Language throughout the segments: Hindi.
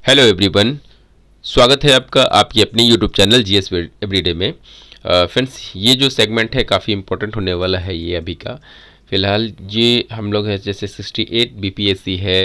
हेलो एवरीवन, स्वागत है आपका आपकी अपनी यूट्यूब चैनल जीएस एवरीडे में। फ्रेंड्स, ये जो सेगमेंट है काफ़ी इंपॉर्टेंट होने वाला है। ये अभी का फ़िलहाल ये हम लोग है जैसे 68 बीपीएससी है,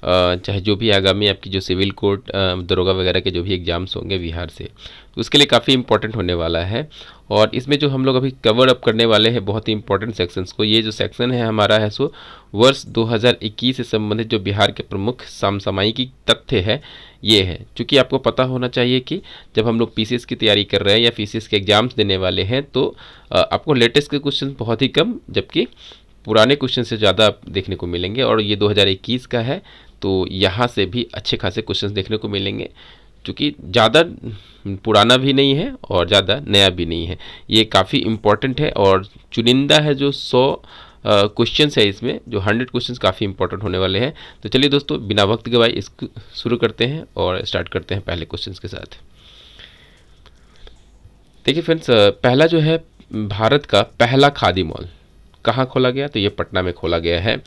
चाहे जो भी आगामी आपकी जो सिविल कोर्ट दरोगा वगैरह के जो भी एग्ज़ाम्स होंगे बिहार से, तो उसके लिए काफ़ी इंपॉर्टेंट होने वाला है। और इसमें जो हम लोग अभी कवर अप करने वाले हैं बहुत ही इंपॉर्टेंट सेक्शंस को, ये जो सेक्शन है हमारा है सो वर्ष 2021 से संबंधित जो बिहार के प्रमुख समसामयिक तथ्य है ये है। क्योंकि आपको पता होना चाहिए कि जब हम लोग पीसीएस की तैयारी कर रहे हैं या पीसीएस के एग्जाम्स देने वाले हैं तो आपको लेटेस्ट के क्वेश्चन बहुत ही कम जबकि पुराने क्वेश्चन से ज़्यादा देखने को मिलेंगे। और ये 2021 का है तो यहाँ से भी अच्छे खासे क्वेश्चन देखने को मिलेंगे, क्योंकि ज़्यादा पुराना भी नहीं है और ज़्यादा नया भी नहीं है। ये काफ़ी इम्पोर्टेंट है और चुनिंदा है जो 100 क्वेश्चंस है इसमें, जो 100 क्वेश्चंस काफ़ी इंपॉर्टेंट होने वाले हैं। तो चलिए दोस्तों, बिना वक्त गवाए इसको शुरू करते हैं और स्टार्ट करते हैं पहले क्वेश्चंस के साथ। देखिए फ्रेंड्स, पहला जो है भारत का पहला खादी मॉल कहाँ खोला गया, तो ये पटना में खोला गया है।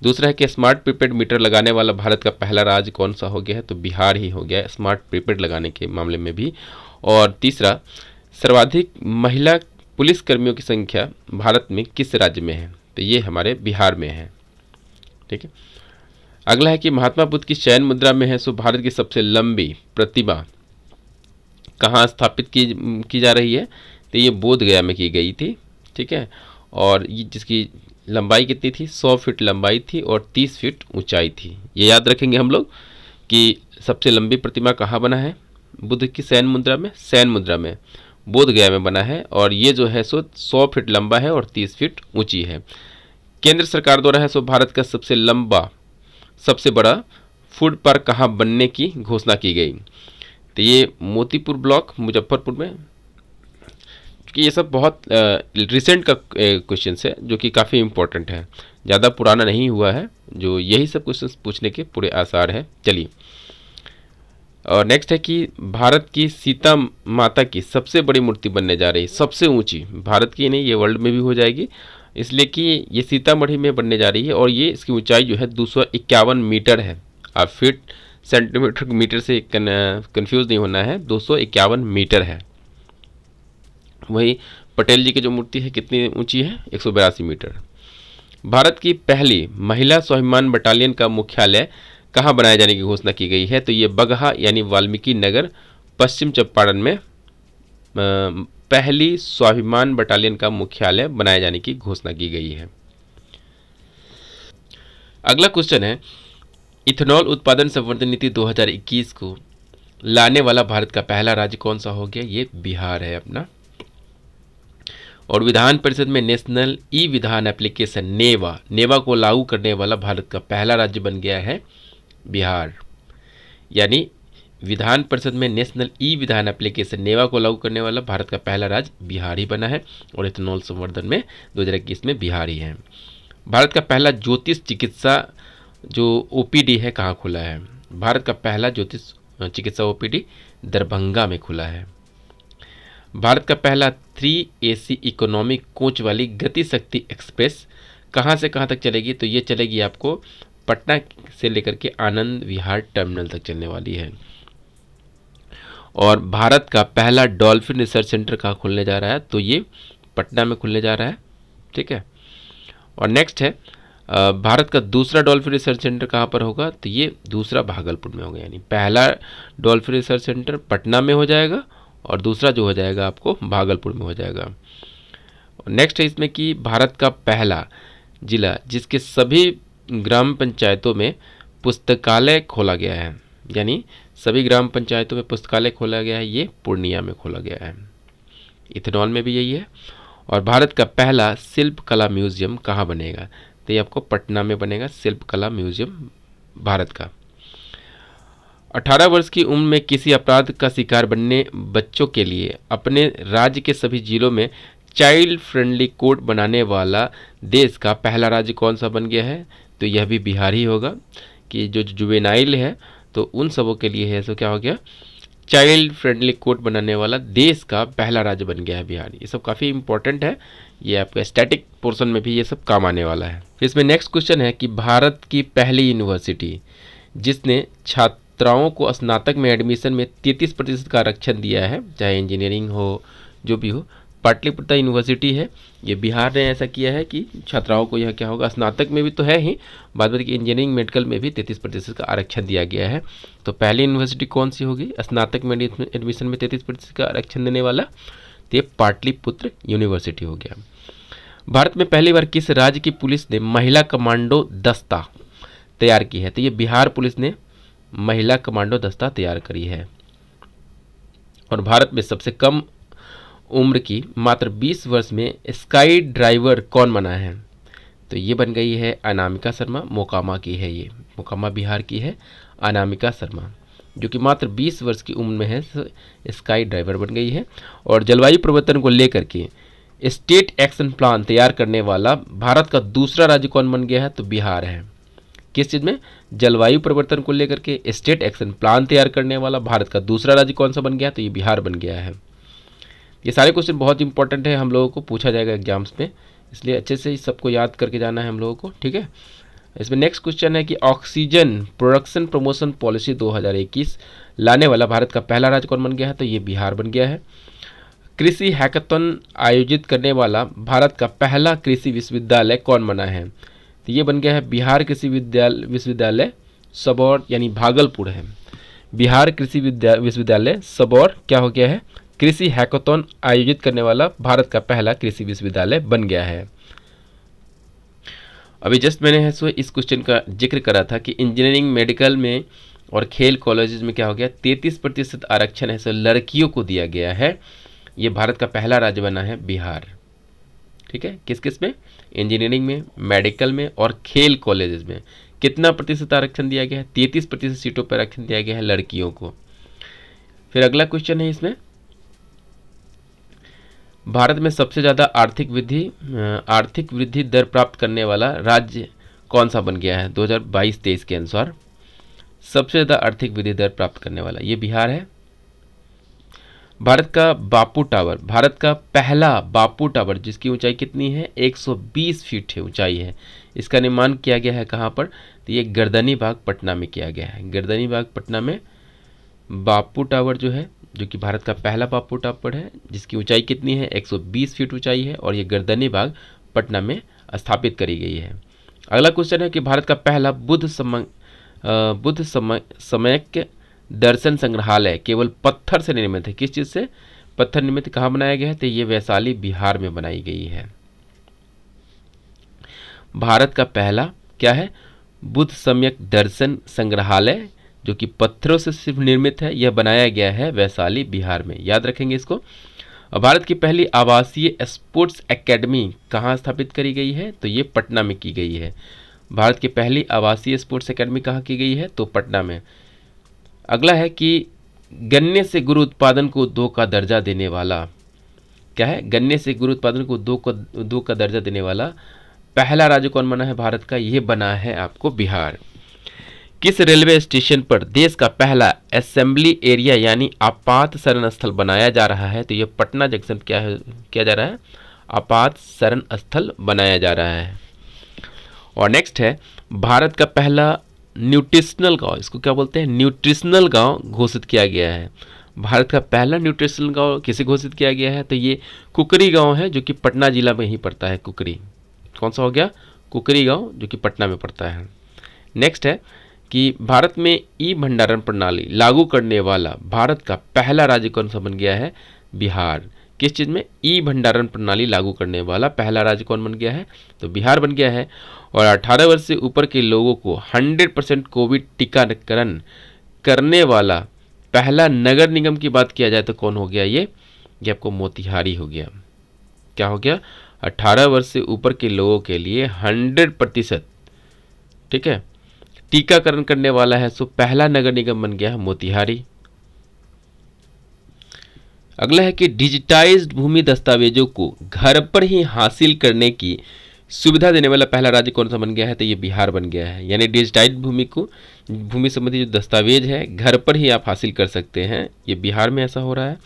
दूसरा है कि स्मार्ट प्रीपेड मीटर लगाने वाला भारत का पहला राज्य कौन सा हो गया है, तो बिहार ही हो गया है स्मार्ट प्रीपेड लगाने के मामले में भी। और तीसरा, सर्वाधिक महिला पुलिस कर्मियों की संख्या भारत में किस राज्य में है, तो ये हमारे बिहार में है। ठीक है। अगला है कि महात्मा बुद्ध की शयन मुद्रा में है सो भारत की सबसे लंबी प्रतिमा कहाँ स्थापित की जा रही है, तो ये बोध गया में की गई थी। ठीक है। और ये जिसकी लंबाई कितनी थी, 100 फीट लंबाई थी और 30 फीट ऊंचाई थी। ये याद रखेंगे हम लोग कि सबसे लंबी प्रतिमा कहाँ बना है, बुद्ध की शयन मुद्रा में बोध गया में बना है। और ये जो है सो 100 फीट लंबा है और 30 फीट ऊंची है। केंद्र सरकार द्वारा है सो भारत का सबसे बड़ा फूड पार्क कहाँ बनने की घोषणा की गई, तो ये मोतीपुर ब्लॉक मुजफ्फरपुर में। कि ये सब बहुत रिसेंट का क्वेश्चन है जो कि काफ़ी इम्पोर्टेंट है, ज़्यादा पुराना नहीं हुआ है, जो यही सब क्वेश्चन पूछने के पूरे आसार हैं। चलिए, और नेक्स्ट है कि भारत की सीता माता की सबसे बड़ी मूर्ति बनने जा रही है, सबसे ऊंची, भारत की नहीं ये वर्ल्ड में भी हो जाएगी, इसलिए कि ये सीतामढ़ी में बनने जा रही है। और ये इसकी ऊंचाई जो है 251 मीटर है। आप फीट सेंटीमीटर मीटर से कंफ्यूज नहीं होना है, 251 मीटर है। वही पटेल जी की जो मूर्ति है कितनी ऊंची है, 182 मीटर। भारत की पहली महिला स्वाभिमान बटालियन का मुख्यालय कहाँ बनाए जाने की घोषणा की गई है, तो ये बगहा यानी वाल्मीकि नगर पश्चिम चंपारण में पहली स्वाभिमान बटालियन का मुख्यालय बनाए जाने की घोषणा की गई है। अगला क्वेश्चन है, इथेनॉल उत्पादन संवर्धन नीति 2021 को लाने वाला भारत का पहला राज्य कौन सा हो गया, ये बिहार है अपना। और विधान परिषद में नेशनल ई विधान एप्लीकेशन नेवा को लागू करने वाला भारत का पहला राज्य बन गया है बिहार। यानी विधान परिषद में नेशनल ई विधान एप्लीकेशन नेवा को लागू करने वाला भारत का पहला राज्य बिहार ही बना है। और इथेनॉल संवर्धन में 2021 में बिहार ही है। भारत का पहला ज्योतिष चिकित्सा जो ओपीडी है कहाँ खुला है, भारत का पहला ज्योतिष चिकित्सा ओपीडी दरभंगा में खुला है। भारत का पहला 3 AC इकोनॉमिक कोच वाली गति शक्ति एक्सप्रेस कहाँ से कहाँ तक चलेगी, तो ये चलेगी आपको पटना से लेकर के आनंद विहार टर्मिनल तक चलने वाली है। और भारत का पहला डॉल्फिन रिसर्च सेंटर कहाँ खुलने जा रहा है, तो ये पटना में खुलने जा रहा है। ठीक है। और नेक्स्ट है भारत का दूसरा डॉल्फिन रिसर्च सेंटर कहाँ पर होगा, तो ये दूसरा भागलपुर में होगा। यानी पहला डॉल्फिन रिसर्च सेंटर पटना में हो जाएगा और दूसरा जो हो जाएगा आपको भागलपुर में हो जाएगा। और नेक्स्ट है इसमें कि भारत का पहला जिला जिसके सभी ग्राम पंचायतों में पुस्तकालय खोला गया है, यानी सभी ग्राम पंचायतों में पुस्तकालय खोला गया है, ये पूर्णिया में खोला गया है। इथेनॉल में भी यही है। और भारत का पहला शिल्प कला म्यूजियम कहाँ बनेगा, तो ये आपको पटना में बनेगा, शिल्प कला म्यूजियम भारत का। 18 वर्ष की उम्र में किसी अपराध का शिकार बनने बच्चों के लिए अपने राज्य के सभी जिलों में चाइल्ड फ्रेंडली कोर्ट बनाने वाला देश का पहला राज्य कौन सा बन गया है, तो यह भी बिहार ही होगा। कि जो जुवेनाइल है तो उन सबों के लिए है तो क्या हो गया, चाइल्ड फ्रेंडली कोर्ट बनाने वाला देश का पहला राज्य बन गया है बिहार। ये सब काफ़ी इंपॉर्टेंट है, ये आपका स्टैटिक पोर्शन में भी ये सब काम आने वाला है। फिर इसमें नेक्स्ट क्वेश्चन है कि भारत की पहली यूनिवर्सिटी जिसने छात्राओं को स्नातक में एडमिशन में 33% का आरक्षण दिया है, चाहे इंजीनियरिंग हो जो भी हो। पाटलिपुत्र यूनिवर्सिटी है, ये बिहार ने ऐसा किया है कि छात्राओं को यह क्या होगा, स्नातक में भी तो है ही, बाद में कि इंजीनियरिंग मेडिकल में भी 33% का आरक्षण दिया गया है। तो पहली यूनिवर्सिटी कौन सी होगी स्नातक में एडमिशन में 33% का आरक्षण देने वाला, तो ये पाटलिपुत्र यूनिवर्सिटी हो गया। भारत में पहली बार किस राज्य की पुलिस ने महिला कमांडो दस्ता तैयार की है, तो ये बिहार पुलिस ने महिला कमांडो दस्ता तैयार करी है। और भारत में सबसे कम उम्र की मात्र 20 वर्ष में स्काई ड्राइवर कौन बना है, तो ये बन गई है अनामिका शर्मा, मोकामा की है, ये मोकामा बिहार की है अनामिका शर्मा, जो कि मात्र 20 वर्ष की उम्र में है स्काई ड्राइवर बन गई है। और जलवायु परिवर्तन को लेकर के स्टेट एक्शन प्लान तैयार करने वाला भारत का दूसरा राज्य कौन बन गया है, तो बिहार है। किस चीज़ में, जलवायु परिवर्तन को लेकर के स्टेट एक्शन प्लान तैयार करने वाला भारत का दूसरा राज्य कौन सा बन गया, तो ये बिहार बन गया है। ये सारे क्वेश्चन बहुत इंपॉर्टेंट है, हम लोगों को पूछा जाएगा एग्जाम्स में, इसलिए अच्छे से सबको याद करके जाना है हम लोगों को, ठीक है। इसमें नेक्स्ट क्वेश्चन है कि ऑक्सीजन प्रोडक्शन प्रमोशन पॉलिसी 2021 लाने वाला भारत का पहला राज्य कौन बन गया है, तो ये बिहार बन गया है। कृषि हैकाथन आयोजित करने वाला भारत का पहला कृषि विश्वविद्यालय कौन बना है, तो ये बन गया है बिहार कृषि विश्वविद्यालय सबौर, यानी भागलपुर है। बिहार कृषि विश्वविद्यालय सबौर क्या हो गया है, कृषि हैकाथन आयोजित करने वाला भारत का पहला कृषि विश्वविद्यालय बन गया है। अभी जस्ट मैंने इस क्वेश्चन का जिक्र करा था कि इंजीनियरिंग मेडिकल में और खेल कॉलेजेस में क्या हो गया, 33% आरक्षण है सो लड़कियों को दिया गया है। ये भारत का पहला राज्य बना है बिहार, ठीक है। किस किस में, इंजीनियरिंग में, मेडिकल में और खेल कॉलेजेस में कितना प्रतिशत आरक्षण दिया गया है, 33% सीटों पर आरक्षण दिया गया है लड़कियों को। फिर अगला क्वेश्चन है इसमें, भारत में सबसे ज़्यादा आर्थिक वृद्धि दर प्राप्त करने वाला राज्य कौन सा बन गया है 2022-23 के अनुसार, सबसे ज़्यादा आर्थिक वृद्धि दर प्राप्त करने वाला ये बिहार है। भारत का बापू टावर, भारत का पहला बापू टावर जिसकी ऊंचाई कितनी है, 120 फीट है ऊंचाई है, इसका निर्माण किया गया है कहाँ पर, तो ये गर्दनी बाग पटना में किया गया है। गर्दनी बाग पटना में बापू टावर जो है, जो कि भारत का पहला बापू टावर है, जिसकी ऊंचाई कितनी है, 120 फीट ऊंचाई है, और ये गर्दनी बाग पटना में स्थापित करी गई है। अगला क्वेश्चन है कि भारत का पहला बुद्ध सम्यक दर्शन संग्रहालय केवल पत्थर से निर्मित है, किस चीज़ से, पत्थर निर्मित, कहाँ बनाया गया है, तो ये वैशाली बिहार में बनाई गई है। भारत का पहला क्या है, बुद्ध सम्यक दर्शन संग्रहालय जो कि पत्थरों से सिर्फ निर्मित है, यह बनाया गया है वैशाली बिहार में, याद रखेंगे इसको। और भारत की पहली आवासीय स्पोर्ट्स एकेडमी कहाँ स्थापित करी गई है, तो ये पटना में की गई है। भारत की पहली आवासीय स्पोर्ट्स एकेडमी कहाँ की गई है, तो पटना में। अगला है कि गन्ने से गुड़ उत्पादन को उद्योग का दर्जा देने वाला क्या है, गन्ने से गुड़ उत्पादन को उद्योग का दर्जा देने वाला पहला राज्य कौन बना है भारत का, ये बना है आपको बिहार। किस रेलवे स्टेशन पर देश का पहला असेंबली एरिया यानी आपात शरण स्थल बनाया जा रहा है, तो ये पटना जंक्शन किया जा रहा है, आपात शरण स्थल बनाया जा रहा है। और नेक्स्ट है भारत का पहला न्यूट्रिशनल गांव, इसको क्या बोलते हैं, न्यूट्रिशनल गांव घोषित किया गया है। भारत का पहला न्यूट्रिशनल गांव किसे घोषित किया गया है, तो ये कुकरी गांव है, जो कि पटना जिला में ही पड़ता है। कुकरी कौन सा हो गया, कुकरी गांव, जो कि पटना में पड़ता है। नेक्स्ट है कि भारत में ई भंडारण प्रणाली लागू करने वाला भारत का पहला राज्य कौन सा बन गया है, बिहार। किस चीज़ में, ई भंडारण प्रणाली लागू करने वाला पहला राज्य कौन बन गया है, तो बिहार बन गया है। और 18 वर्ष से ऊपर के लोगों को 100% कोविड टीकाकरण करने वाला पहला नगर निगम की बात किया जाए तो कौन हो गया, ये आपको मोतिहारी हो गया। क्या हो गया, 18 वर्ष से ऊपर के लोगों के लिए 100%, ठीक है, टीकाकरण करने वाला है, सो पहला नगर निगम बन गया है मोतिहारी। अगला है कि डिजिटाइज्ड भूमि दस्तावेजों को घर पर ही हासिल करने की सुविधा देने वाला पहला राज्य कौन सा बन गया है, तो ये बिहार बन गया है। यानी डिजिटाइज्ड भूमि संबंधी जो दस्तावेज है घर पर ही आप हासिल कर सकते हैं, ये बिहार में ऐसा हो रहा है।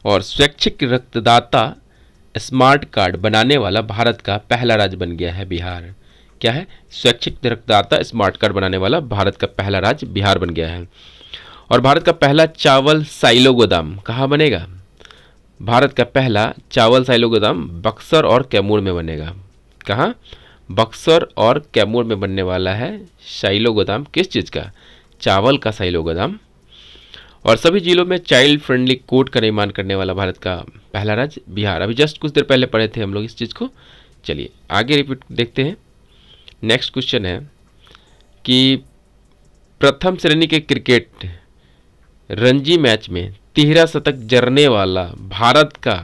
और स्वैच्छिक रक्तदाता स्मार्ट कार्ड बनाने वाला भारत का पहला राज्य बन गया है बिहार। क्या है, स्वैच्छिक रक्तदाता स्मार्ट कार्ड बनाने वाला भारत का पहला राज्य बिहार बन गया है। और भारत का पहला चावल साइलो गोदाम कहाँ बनेगा? भारत का पहला चावल साइलो गोदाम बक्सर और कैमूर में बनेगा। कहाँ? बक्सर और कैमूर में बनने वाला है साइलो गोदाम। किस चीज़ का? चावल का साइलो गोदाम। और सभी जिलों में चाइल्ड फ्रेंडली कोर्ट का निर्माण करने वाला भारत का पहला राज्य बिहार। अभी जस्ट कुछ देर पहले पढ़े थे हम लोग इस चीज़ को। चलिए आगे रिपीट देखते हैं। नेक्स्ट क्वेश्चन है कि प्रथम श्रेणी के क्रिकेट रणजी मैच में 13 शतक जड़ने वाला भारत का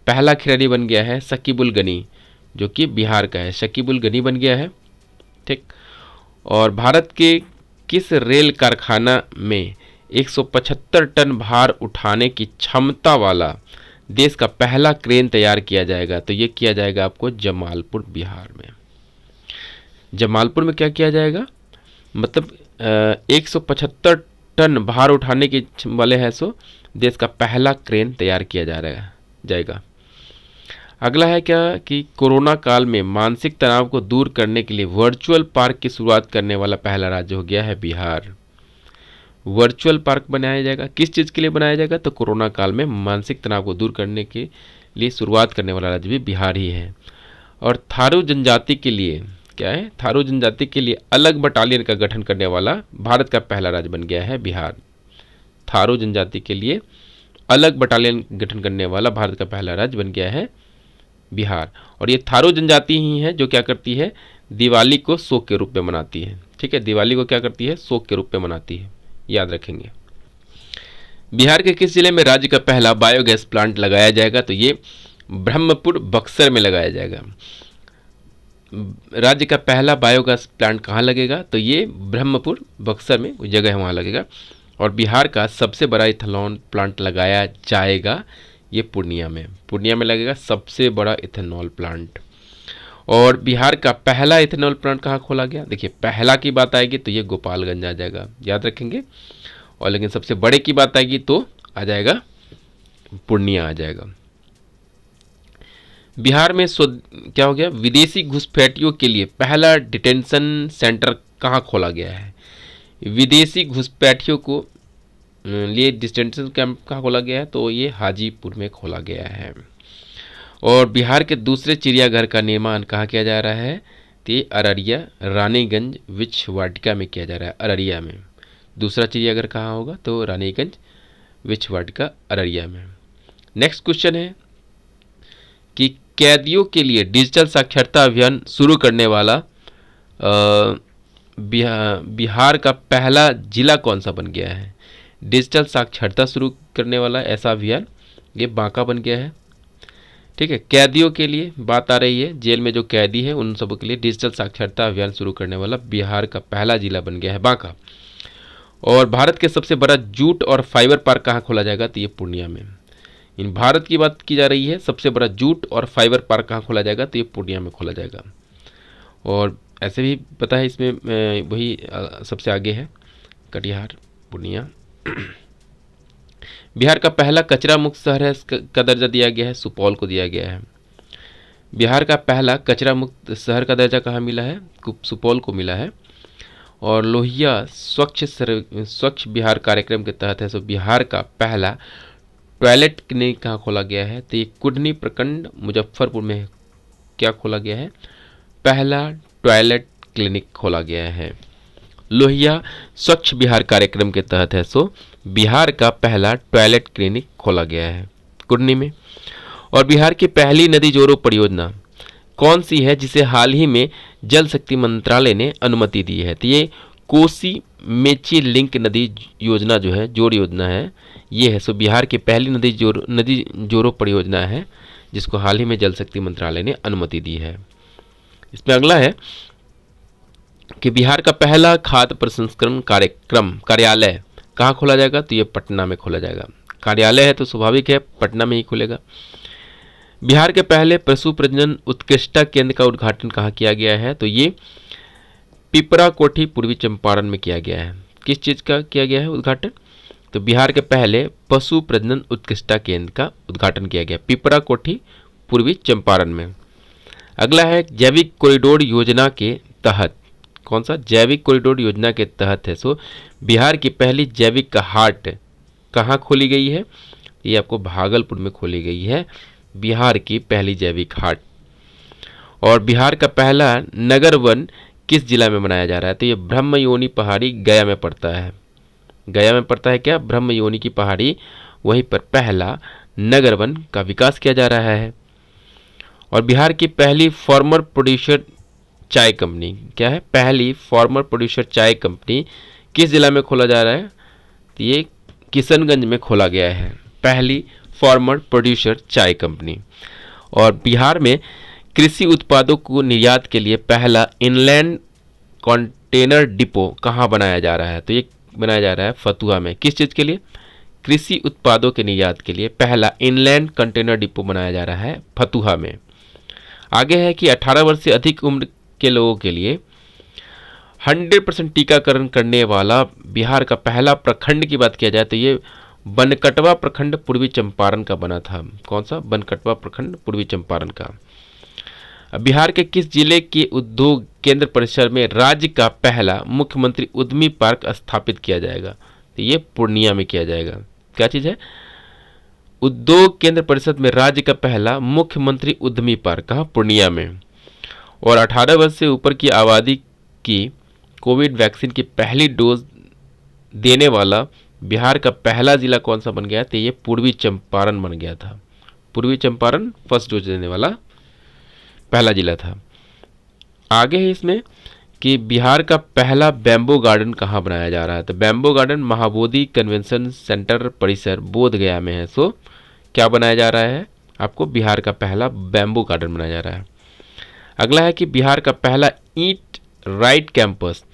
पहला खिलाड़ी बन गया है शकीबुल गनी, जो कि बिहार का है। शकीबुल गनी बन गया है। ठीक। और भारत के किस रेल कारखाना में 175 टन भार उठाने की क्षमता वाला देश का पहला क्रेन तैयार किया जाएगा? तो ये किया जाएगा आपको जमालपुर बिहार में। जमालपुर में क्या किया जाएगा? मतलब 175 टन भार उठाने के वाले है सो देश का पहला क्रेन तैयार किया जाएगा। अगला है क्या कि कोरोना काल में मानसिक तनाव को दूर करने के लिए वर्चुअल पार्क की शुरुआत करने वाला पहला राज्य हो गया है बिहार। वर्चुअल पार्क बनाया जाएगा। किस चीज़ के लिए बनाया जाएगा? तो कोरोना काल में मानसिक तनाव को दूर करने के लिए शुरुआत करने वाला राज्य भी बिहार ही है। और थारू जनजाति के लिए क्या है? थारू जनजाति के लिए अलग बटालियन का गठन करने वाला भारत का पहला राज्य बन गया है बिहार। थारू जनजाति के लिए अलग बटालियन गठन करने वाला भारत का पहला राज्य बन गया है बिहार। और ये थारू जनजाति ही है जो क्या करती है? दिवाली को शोक के रूप में मनाती है। ठीक है, दिवाली को क्या करती है? शोक के रूप में मनाती है, याद रखेंगे। बिहार के किस जिले में राज्य का पहला बायोगैस प्लांट लगाया जाएगा? तो ये ब्रह्मपुर बक्सर में लगाया जाएगा। राज्य का पहला बायोगैस प्लांट कहाँ लगेगा? तो ये ब्रह्मपुर बक्सर में कोई जगह है, वहाँ लगेगा। और बिहार का सबसे बड़ा इथेनॉल प्लांट लगाया जाएगा ये पूर्णिया में लगेगा सबसे बड़ा इथेनॉल प्लांट। और बिहार का पहला इथेनॉल प्लांट कहाँ खोला गया? देखिए पहला की बात आएगी तो ये गोपालगंज आ जाएगा, याद रखेंगे। और लेकिन सबसे बड़े की बात आएगी तो आ जाएगा पूर्णिया आ जाएगा। बिहार में क्या हो गया? विदेशी घुसपैठियों के लिए पहला डिटेंशन सेंटर कहाँ खोला गया है? विदेशी घुसपैठियों को लिए डिटेंशन कैंप कहाँ खोला गया है? तो ये हाजीपुर में खोला गया है। और बिहार के दूसरे चिड़ियाघर का निर्माण कहाँ किया जा रहा है? तो ये अररिया रानीगंज विच वाटिका में किया जा रहा है। अररिया में दूसरा चिड़ियाघर कहाँ होगा? तो रानीगंज विच वाटिका अररिया में। नेक्स्ट क्वेश्चन है कि कैदियों के लिए डिजिटल साक्षरता अभियान शुरू करने वाला बिहार का पहला जिला कौन सा बन गया है? डिजिटल साक्षरता शुरू करने वाला ऐसा अभियान ये बांका बन गया है। ठीक है, कैदियों के लिए बात आ रही है, जेल में जो कैदी है उन सबों के लिए डिजिटल साक्षरता अभियान शुरू करने वाला बिहार का पहला जिला बन गया है बांका। और भारत के सबसे बड़ा जूट और फाइबर पार्क कहाँ खोला जाएगा? तो ये पूर्णिया में। इन भारत की बात की जा रही है, सबसे बड़ा जूट और फाइबर पार्क कहाँ खोला जाएगा? तो ये पूर्णिया में खोला जाएगा। और ऐसे भी पता है इसमें वही सबसे आगे है कटिहार पूर्णिया। बिहार का पहला कचरा मुक्त शहर है का दर्जा दिया गया है, सुपौल को दिया गया है। बिहार का पहला कचरा मुक्त शहर का दर्जा कहाँ मिला है? सुपौल को मिला है। और लोहिया स्वच्छ बिहार कार्यक्रम के तहत है सो बिहार का पहला टॉयलेट क्लिनिक कहाँ खोला गया है? तो ये कुढ़नी प्रखंड मुजफ्फरपुर में क्या खोला गया है? पहला टॉयलेट क्लिनिक खोला गया है। लोहिया स्वच्छ बिहार कार्यक्रम के तहत है सो बिहार का पहला टॉयलेट क्लिनिक खोला गया है कुढ़नी में। और बिहार की पहली नदी जोड़ो परियोजना कौन सी है जिसे हाल ही में जल शक्ति मंत्रालय ने अनुमति दी है? तो ये कोसी मेची लिंक नदी योजना जो है, जोड़ योजना है, ये है सो बिहार की पहली नदी जोड़ो परियोजना है जिसको हाल ही में जल शक्ति मंत्रालय ने अनुमति दी है। इसमें अगला है कि बिहार का पहला खाद्य प्रसंस्करण कार्यालय कहाँ खोला जाएगा? तो ये पटना में खोला जाएगा। कार्यालय है तो स्वाभाविक है पटना में ही खुलेगा। बिहार के पहले पशु प्रजनन उत्कृष्टता केंद्र का उद्घाटन कहाँ किया गया है? तो ये पिपरा कोठी पूर्वी चंपारण में किया गया है। किस चीज़ का किया गया है उद्घाटन? तो बिहार के पहले पशु प्रजनन उत्कृष्टता केंद्र का उद्घाटन किया गया पिपरा कोठी पूर्वी चंपारण में। अगला है जैविक कॉरिडोर योजना के तहत कौन सा? जैविक कॉरिडोर योजना के तहत है। सो बिहार की पहली जैविक हाट कहाँ खोली गई है? ये आपको भागलपुर में खोली गई है बिहार की पहली जैविक हाट। और बिहार का पहला नगर वन किस जिला में बनाया जा रहा है? तो ये ब्रह्मयोनी पहाड़ी गया में पड़ता है। गया में पड़ता है क्या? ब्रह्मयोनी की पहाड़ी, वहीं पर पहला नगर वन का विकास किया जा रहा है। और बिहार की पहली फार्मर प्रोड्यूसर चाय कंपनी क्या है? पहली फार्मर प्रोड्यूसर चाय कंपनी किस जिला में खोला जा रहा है? तो ये किशनगंज में खोला गया है पहली फार्मर प्रोड्यूसर चाय कंपनी। और बिहार में कृषि उत्पादों को निर्यात के लिए पहला इनलैंड कंटेनर डिपो कहाँ बनाया जा रहा है? तो ये बनाया जा रहा है फतुहा में। किस चीज़ के लिए? कृषि उत्पादों के निर्यात के लिए पहला इनलैंड कंटेनर डिपो बनाया जा रहा है फतुहा में। आगे है कि 18 वर्ष से अधिक उम्र के लोगों के लिए 100% टीकाकरण करने वाला बिहार का पहला प्रखंड की बात किया जाए तो ये बनकटवा प्रखंड पूर्वी चंपारण का बना था। कौन सा? बनकटवा प्रखंड पूर्वी चंपारण का। बिहार के किस जिले के उद्योग केंद्र परिसर में राज्य का पहला मुख्यमंत्री उद्यमी पार्क स्थापित किया जाएगा? तो ये पूर्णिया में किया जाएगा। क्या चीज़ है? उद्योग केंद्र परिषद में राज्य का पहला मुख्यमंत्री उद्यमी पार्क कहाँ? पूर्णिया में। और 18 वर्ष से ऊपर की आबादी की कोविड वैक्सीन की पहली डोज देने वाला बिहार का पहला जिला कौन सा बन गया? तो ये पूर्वी चंपारण बन गया था। पूर्वी चंपारण फर्स्ट डोज देने वाला पहला जिला था। आगे है इसमें कि बिहार का पहला बैम्बो गार्डन कहाँ बनाया जा रहा है? तो bamboo garden Mahabodhi convention centre परिसर बोध गया में है। सो क्या बनाया जा रहा है? आपको बिहार का पहला बैम्बो गार्डन बनाया जा रहा है। अगला है कि बिहार का पहला ईट राइट कैंपस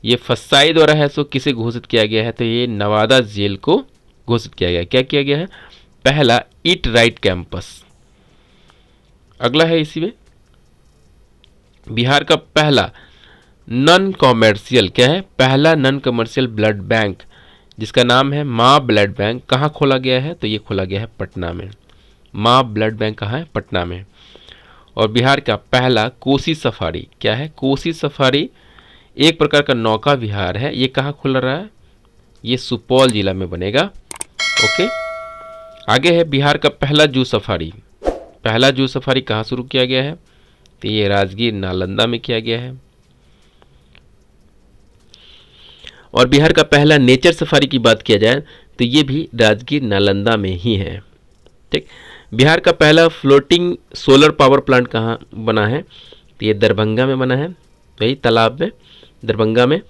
ये फसाई द्वारा है। सो किसे घोषित किया गया है? तो ये नवादा जेल को घोषित किया गया। क्या किया गया है? पहला ईट राइट कैंपस। अगला है इसी में बिहार का पहला नॉन कॉमर्शियल क्या है? पहला नॉन कमर्शियल ब्लड बैंक जिसका नाम है माँ ब्लड बैंक कहाँ खोला गया है? तो ये खोला गया है पटना में। माँ ब्लड बैंक कहाँ है? पटना में। और बिहार का पहला कोसी सफारी क्या है? कोसी सफारी एक प्रकार का नौका विहार है। ये कहाँ खुल रहा है? ये सुपौल जिला में बनेगा। ओके। आगे है बिहार का पहला जू सफारी। पहला जू सफारी कहाँ शुरू किया गया है? तो ये राजगीर नालंदा में किया गया है। और बिहार का पहला नेचर सफारी की बात किया जाए तो ये भी राजगीर नालंदा में ही है। ठीक। बिहार का पहला फ्लोटिंग सोलर पावर प्लांट कहाँ बना है? तो ये दरभंगा में बना है, वही तालाब में, दरभंगा में।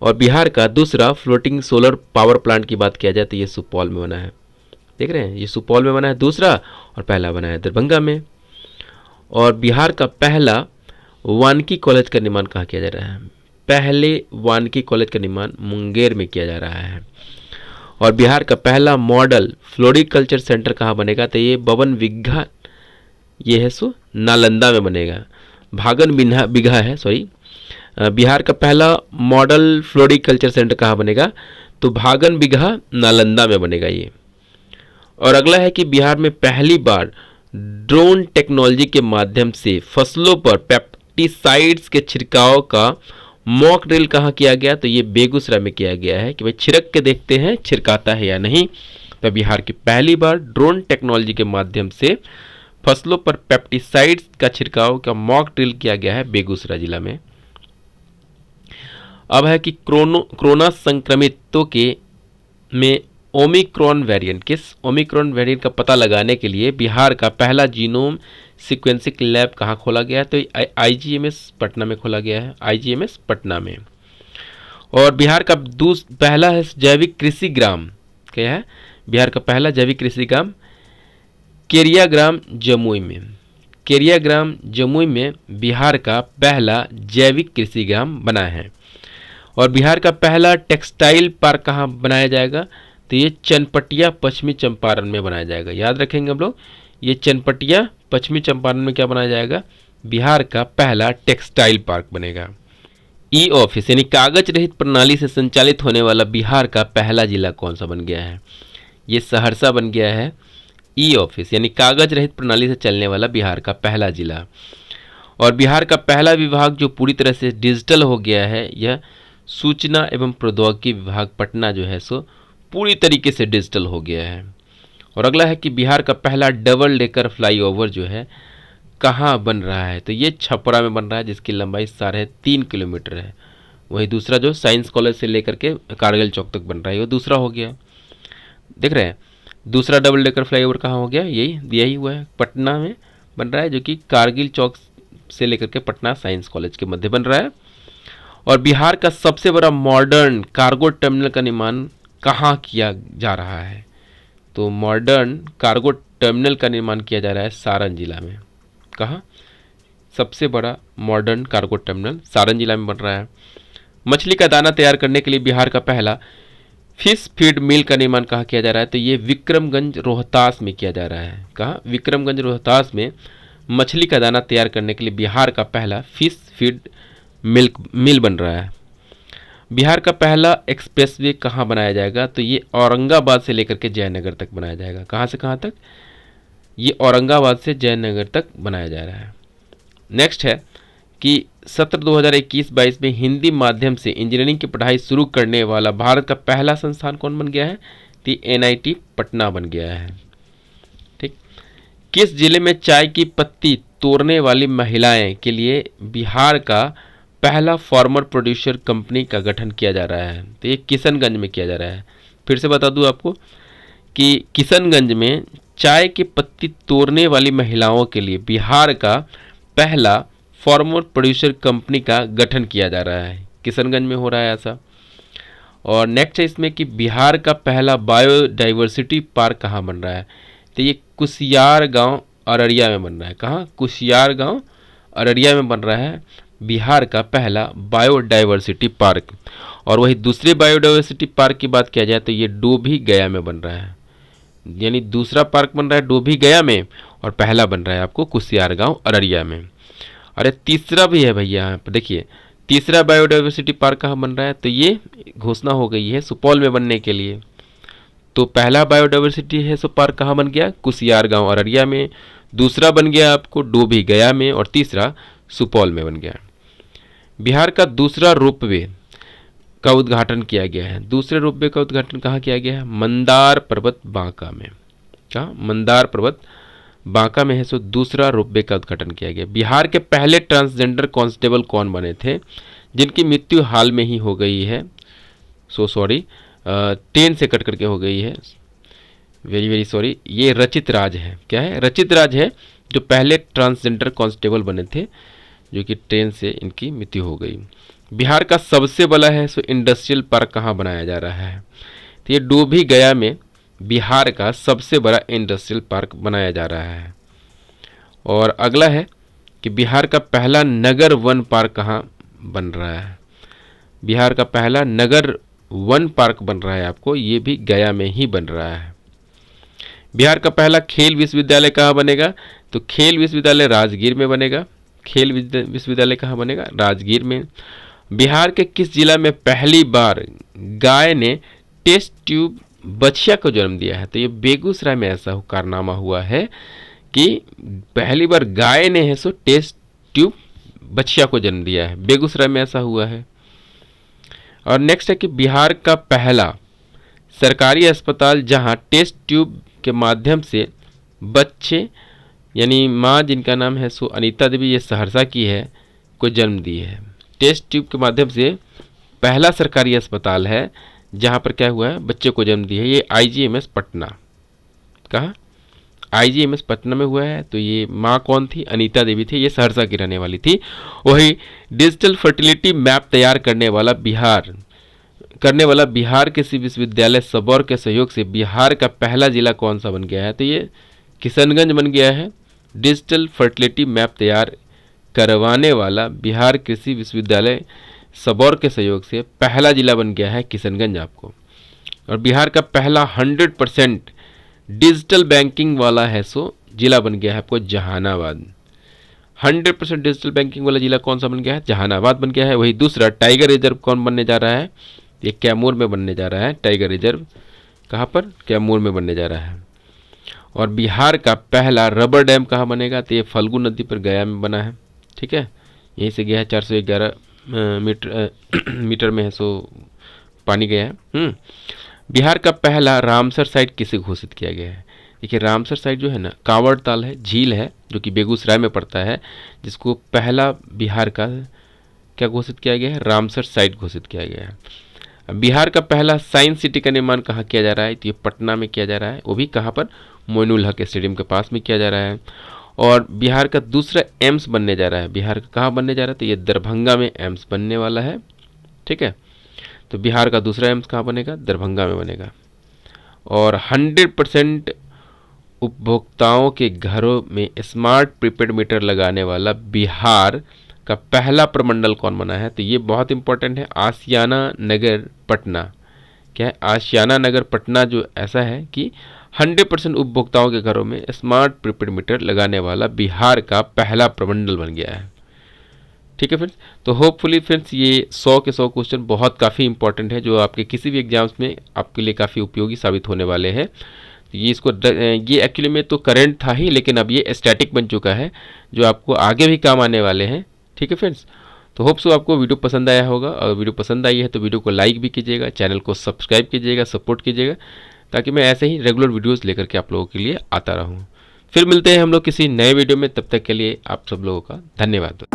और बिहार का दूसरा फ्लोटिंग सोलर पावर प्लांट की बात किया जाए तो ये सुपौल में बना है। देख रहे हैं, ये सुपौल में बना है दूसरा, और पहला बना है दरभंगा में। और बिहार का पहला वानिकी कॉलेज का निर्माण कहाँ किया जा रहा है? पहले वानिकी कॉलेज का निर्माण मुंगेर में किया जा रहा है। और बिहार का पहला मॉडल फ्लोरिकल्चर सेंटर कहाँ बनेगा? तो ये बवन बिघा ये है सो नालंदा में बनेगा। भागन बिघा है, सॉरी। बिहार का पहला मॉडल फ्लोरिकल्चर सेंटर कहाँ बनेगा? तो भागन बिघा नालंदा में बनेगा ये। और अगला है कि बिहार में पहली बार ड्रोन टेक्नोलॉजी के माध्यम से फसलों पर पेस्टिसाइड्स के छिड़काव का मॉक ड्रिल कहाँ किया गया? तो ये बेगूसराय में किया गया है कि भाई छिड़क के देखते हैं छिड़काता है या नहीं। तो बिहार की पहली बार ड्रोन टेक्नोलॉजी के माध्यम से फसलों पर पेस्टिसाइड्स का छिड़काव का मॉक ड्रिल किया गया है बेगूसराय जिला में। अब है कि कोरोना संक्रमितों के में ओमिक्रॉन वेरिएंट, किस ओमिक्रॉन वेरिएंट का पता लगाने के लिए बिहार का पहला जीनोम सीक्वेंसिंग लैब कहाँ खोला गया है? तो IGMS पटना में खोला गया है, IGMS पटना में। और बिहार का पहला है जैविक कृषि ग्राम क्या है? बिहार का पहला जैविक कृषि ग्राम केरिया ग्राम जमुई में। केरिया ग्राम जमुई में बिहार का पहला जैविक कृषि ग्राम बना है। और बिहार का पहला टेक्सटाइल पार्क कहाँ बनाया जाएगा? तो ये चनपटिया पश्चिमी चंपारण में बनाया जाएगा। याद रखेंगे हम लोग, ये चनपटिया पश्चिमी चंपारण में क्या बनाया जाएगा? बिहार का पहला टेक्सटाइल पार्क बनेगा। ई ऑफिस यानी कागज रहित प्रणाली से संचालित होने वाला बिहार का पहला जिला कौन सा बन गया है? ये सहरसा बन गया है। ई ऑफिस यानी कागज रहित प्रणाली से चलने वाला बिहार का पहला जिला। और बिहार का पहला विभाग जो पूरी तरह से डिजिटल हो गया है, यह सूचना एवं प्रौद्योगिकी विभाग पटना जो है सो पूरी तरीके से डिजिटल हो गया है। और अगला है कि बिहार का पहला डबल डेकर फ्लाईओवर जो है कहाँ बन रहा है, तो ये छपरा में बन रहा है, जिसकी लंबाई 3.5 किलोमीटर है। वही दूसरा जो साइंस कॉलेज से लेकर के कारगिल चौक तक बन रहा है, वो दूसरा हो गया। देख रहे हैं, दूसरा डबल डेकर फ्लाईओवर कहाँ हो गया, यही हुआ है, पटना में बन रहा है, जो कि कारगिल चौक से लेकर के पटना साइंस कॉलेज के मध्य बन रहा है। और बिहार का सबसे बड़ा मॉडर्न कार्गो टर्मिनल का निर्माण कहाँ किया जा रहा है, तो मॉडर्न कार्गो टर्मिनल का निर्माण किया जा रहा है सारण जिला में। कहाँ? सबसे बड़ा मॉडर्न कार्गो टर्मिनल सारण जिला में बन रहा है। मछली का दाना तैयार करने के लिए बिहार का पहला फिश फीड मिल का निर्माण कहाँ किया जा रहा है, तो ये विक्रमगंज रोहतास में किया जा रहा है। कहाँ? विक्रमगंज रोहतास में मछली का दाना तैयार करने के लिए बिहार का पहला फिश फीड मिल बन रहा है। बिहार का पहला एक्सप्रेसवे कहाँ बनाया जाएगा, तो ये औरंगाबाद से लेकर के जयनगर तक बनाया जाएगा। कहाँ से कहाँ तक? ये औरंगाबाद से जयनगर तक बनाया जा रहा है। नेक्स्ट है कि सत्र 2021-22 में हिंदी माध्यम से इंजीनियरिंग की पढ़ाई शुरू करने वाला भारत का पहला संस्थान कौन बन गया है, तो NIT पटना बन गया है। ठीक। किस जिले में चाय की पत्ती तोड़ने वाली महिलाएं के लिए बिहार का पहला फार्मर प्रोड्यूसर कंपनी का गठन किया जा रहा है, तो ये किशनगंज में किया जा रहा है। फिर से बता दूं आपको कि किशनगंज में चाय की पत्ती तोड़ने वाली महिलाओं के लिए बिहार का पहला फार्मर प्रोड्यूसर कंपनी का गठन किया जा रहा है, किशनगंज में हो रहा है ऐसा। और नेक्स्ट है इसमें कि बिहार का पहला बायोडाइवर्सिटी पार्क कहाँ बन रहा है, तो ये कुसियार गांव अररिया में बन रहा है। कहाँ? कुसियार गांव अररिया में बन रहा है बिहार का पहला बायोडाइवर्सिटी पार्क। और वही दूसरे बायोडाइवर्सिटी पार्क की बात किया जाए तो ये डोभी गया में बन रहा है, यानी दूसरा पार्क बन रहा है डोभी गया में और पहला बन रहा है आपको कुसियार गांव अररिया में। अरे तीसरा भी है भैया, यहाँ पर देखिए तीसरा बायोडाइवर्सिटी पार्क कहाँ बन रहा है, तो ये घोषणा हो गई है सुपौल में बनने के लिए। तो पहला बायोडाइवर्सिटी है सो पार्क कहाँ बन गया, कुसियार गांव अररिया में, दूसरा बन गया आपको डोभी गया में और तीसरा सुपौल में बन गया। बिहार का दूसरा रोपवे का उद्घाटन किया गया है, दूसरे रोपवे का उद्घाटन कहाँ किया गया है, मंदार पर्वत बांका में। कहाँ? मंदार पर्वत बांका में है सो दूसरा रोपवे का उद्घाटन किया गया। बिहार के पहले ट्रांसजेंडर कांस्टेबल कौन बने थे जिनकी मृत्यु हाल में ही हो गई है, ट्रेन से कट करके हो गई है, वेरी सॉरी, ये रचित राज है। क्या है? रचित राज है जो पहले ट्रांसजेंडर कांस्टेबल बने थे, जो कि ट्रेन से इनकी मृत्यु हो गई। बिहार का सबसे बड़ा है सो इंडस्ट्रियल पार्क कहाँ बनाया जा रहा है, तो ये डोभी गया में बिहार का सबसे बड़ा इंडस्ट्रियल पार्क बनाया जा रहा है। और अगला है कि बिहार का पहला नगर वन पार्क कहाँ बन रहा है, बिहार का पहला नगर वन पार्क बन रहा है आपको, ये भी गया में ही बन रहा है। बिहार का पहला खेल विश्वविद्यालय कहाँ बनेगा, तो खेल विश्वविद्यालय राजगीर में बनेगा। खेल विश्वविद्यालय कहाँ बनेगा, राजगीर में। बिहार के किस जिला में पहली बार गाय ने टेस्ट ट्यूब बछिया को जन्म दिया है, तो ये बेगूसराय में ऐसा कारनामा हुआ है कि पहली बार गाय ने है सो टेस्ट ट्यूब बछिया को जन्म दिया है, बेगूसराय में ऐसा हुआ है। और नेक्स्ट है कि बिहार का पहला सरकारी अस्पताल जहां टेस्ट ट्यूब के माध्यम से बच्चे, यानी माँ जिनका नाम है सो अनीता देवी, ये सहरसा की है, को जन्म दी है। टेस्ट ट्यूब के माध्यम से पहला सरकारी अस्पताल है जहाँ पर क्या हुआ है, बच्चे को जन्म दी है, ये IGMS पटना। कहाँ? IGMS पटना में हुआ है। तो ये माँ कौन थी, अनीता देवी थी, ये सहरसा की रहने वाली थी। वही डिजिटल फर्टिलिटी मैप तैयार करने वाला बिहार कृषि विश्वविद्यालय सबौर के सहयोग से बिहार का पहला जिला कौन सा बन गया है, तो ये किशनगंज बन गया है। डिजिटल फर्टिलिटी मैप तैयार करवाने वाला बिहार कृषि विश्वविद्यालय सबौर के सहयोग से पहला जिला बन गया है किशनगंज आपको। और बिहार का पहला 100% डिजिटल बैंकिंग वाला है सो जिला बन गया है आपको जहानाबाद। 100% डिजिटल बैंकिंग वाला जिला कौन सा बन गया है, जहानाबाद बन गया है। वही दूसरा टाइगर रिजर्व कौन बनने जा रहा है, ये कैमूर में बनने जा रहा है। टाइगर रिजर्व कहाँ पर, कैमूर में बनने जा रहा है। और बिहार का पहला रबर डैम कहाँ बनेगा, तो ये फल्गु नदी पर गया में बना है। ठीक है, यहीं से गया है 411 मीटर में है, सो पानी गया है। बिहार का पहला रामसर साइट किसे घोषित किया गया है? देखिए रामसर साइट जो है ना, कांवड़ ताल है, झील है जो कि बेगूसराय में पड़ता है, जिसको पहला बिहार का क्या घोषित किया गया है? रामसर साइट घोषित किया गया है। बिहार का पहला साइंस सिटी का निर्माण कहाँ किया जा रहा है? तो ये पटना में किया जा रहा है, वो भी कहाँ पर? मोइनुल हक स्टेडियम के पास में किया जा रहा है। और बिहार का दूसरा एम्स बनने जा रहा है, बिहार का कहाँ बनने जा रहा है? तो ये दरभंगा में एम्स बनने वाला है। ठीक है, तो बिहार का दूसरा एम्स कहाँ बनेगा? दरभंगा में बनेगा। और 100% उपभोक्ताओं के घरों में स्मार्ट प्रीपेड मीटर लगाने वाला बिहार का पहला प्रमंडल कौन बना है? तो ये बहुत इंपॉर्टेंट है, आशियाना नगर पटना। क्या है? आशियाना नगर पटना, जो ऐसा है कि 100% उपभोक्ताओं के घरों में स्मार्ट प्रीपेड मीटर लगाने वाला बिहार का पहला प्रमंडल बन गया है। ठीक है फ्रेंड्स, तो होपफुली फ्रेंड्स ये 100 के 100 क्वेश्चन बहुत काफ़ी इंपॉर्टेंट है, जो आपके किसी भी एग्जाम्स में आपके लिए काफ़ी उपयोगी साबित होने वाले हैं। ये ये एक्चुअली में तो करंट था ही, लेकिन अब ये स्टैटिक बन चुका है, जो आपको आगे भी काम आने वाले हैं। ठीक है फ्रेंड्स, तो होप सो आपको वीडियो पसंद आया होगा, और वीडियो पसंद आई है तो वीडियो को लाइक भी कीजिएगा, चैनल को सब्सक्राइब कीजिएगा, सपोर्ट कीजिएगा, ताकि मैं ऐसे ही रेगुलर वीडियोस लेकर के आप लोगों के लिए आता रहूँ। फिर मिलते हैं हम लोग किसी नए वीडियो में, तब तक के लिए आप सब लोगों का धन्यवाद।